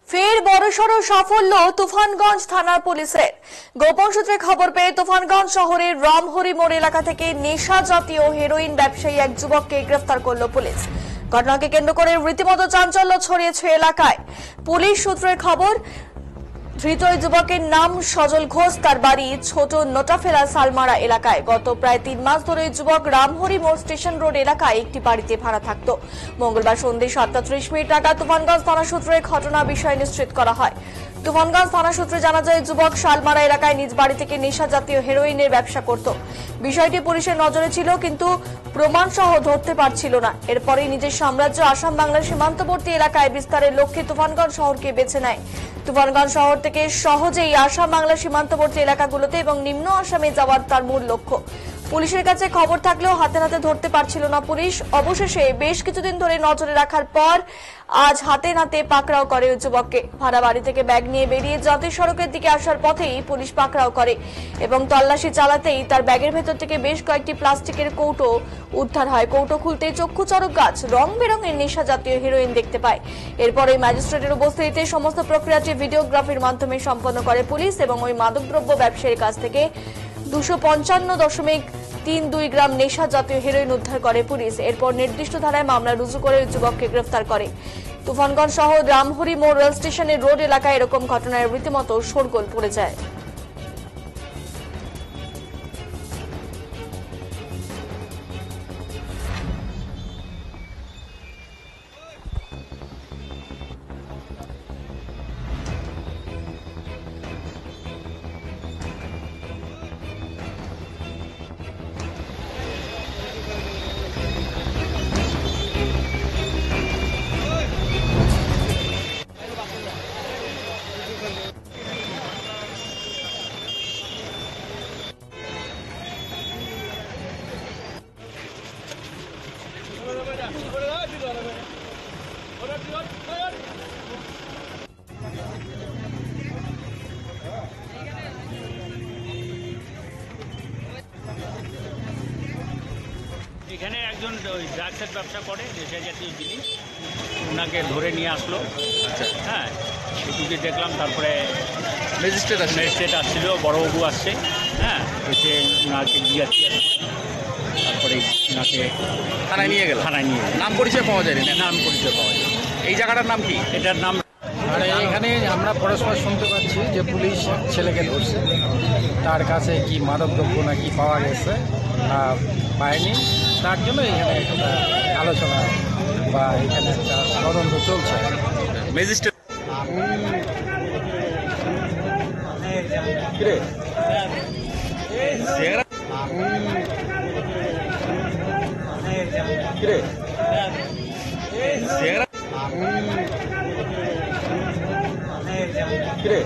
ফের বড়সড় সাফল্য তুফানগঞ্জ থানার পুলিশের। গোপন সূত্রে খবর পেয়ে তুফানগঞ্জ শহরের রামহরি মোড় এলাকা থেকে নেশা জাতীয় হেরোইন ব্যবসায়ী এক যুবককে গ্রেফতার করল পুলিশ। ঘটনাকে কেন্দ্র করে রীতিমতো চাঞ্চল্য ছড়িয়েছে এলাকায়। পুলিশ সূত্রের খবর, ধৃত ওই যুবকের নাম সজল ঘোষ, তার বাড়ি ছোট নোটাফেলা সালমারা এলাকায়। গত প্রায় 3 মাস ধরে ওই যুবক রামহরি মোড় স্টেশন রোড এলাকায় একটি বাড়িতে ভাড়া থাকত। মঙ্গলবার সন্ধ্যে 7:30 নাগাদ তুফানগঞ্জ থানা সূত্রে ঘটনা বিষয় নিশ্চিত করা হয়। তুফানগঞ্জ থানা সূত্রে জানা যায়, যুবক শালমারা এলাকায় নিজ বাড়ি থেকে নেশা জাতীয় হেরোইনের ব্যবসা করত। বিষয়টি পুলিশের নজরে ছিল, কিন্তু প্রমাণ সহ ধরতে পারছিল না। এরপরই নিজের সাম্রাজ্য আসাম বাংলার সীমান্তবর্তী এলাকায় বিস্তারের লক্ষ্যে তুফানগঞ্জ শহরকে বেছে নেয়। তুফানগঞ্জ শহর থেকে সহজেই আসাম বাংলার সীমান্তবর্তী এলাকাগুলোতে এবং নিম্ন আসামে যাওয়ার তার মূল লক্ষ্য। পুলিশের কাছে খবর থাকলেও হাতে নাতে ধরতে পারছিল না পুলিশ। অবশেষে বেশ কিছুদিন ধরে নজরে রাখার পর আজ হাতে নাতে পাকড়াও করে ওই যুবককে। ভাড়া বাড়ি থেকে ব্যাগ নিয়ে বেরিয়ে জাতীয় সড়কের দিকে আসার পথেই পুলিশ পাকড়াও করে এবং তল্লাশি চালাতেই তার ব্যাগের ভেতর থেকে বেশ কয়েকটি প্লাস্টিকের কৌটো উদ্ধার হয়। কৌটো খুলতেই চক্ষু চড়ক গাছ রং বেরঙের নেশা জাতীয় হেরোইন দেখতে পায়। এরপর ওই ম্যাজিস্ট্রেটের উপস্থিতিতে সমস্ত প্রক্রিয়াটি ভিডিওগ্রাফির মাধ্যমে সম্পন্ন করে পুলিশ এবং ওই মাদকদ্রব্য ব্যবসায়ীর কাছ থেকে 255.32 গ্রাম নেশা জাতীয় হেরোইন উদ্ধার করে পুলিশ। এরপর নির্দিষ্ট ধারায় মামলা রুজু করে যুবককে গ্রেফতার করে। তুফানগঞ্জ শহর রামহরি মোড় রেল স্টেশনের রোড এলাকায় এরকম ঘটনায় রীতিমতো শোরগোল পড়ে যায়। এখানে একজন ড্রাগসের ব্যবসা করে, নেশা জাতীয় জিনিস, ওনাকে ধরে নিয়ে আসলো। হ্যাঁ, সেটুকু দেখলাম। তারপরে ম্যাজিস্ট্রেট আসছিল, বড়বাবু আসছে। হ্যাঁ, এসে ওনাকে জিজ্ঞাসা, তারপরে ওনাকে থানায় নিয়ে গেল। নাম পরিচয় পাওয়া যায়নি। নাম পরিচয় পাওয়া যায়। এই জায়গাটার নাম কি? এটার নাম আর এখানে আমরা পরস্পর শুনতে পাচ্ছি যে পুলিশ ছেলেকে ধরছে, তার কাছে কি মাদকদ্রব্য না কি পাওয়া গেছে পায়নি, তার জন্য এখানে একটা আলোচনা বা এখানে একটা তদন্ত চলছে। ম্যাজিস্ট্রেট কিরে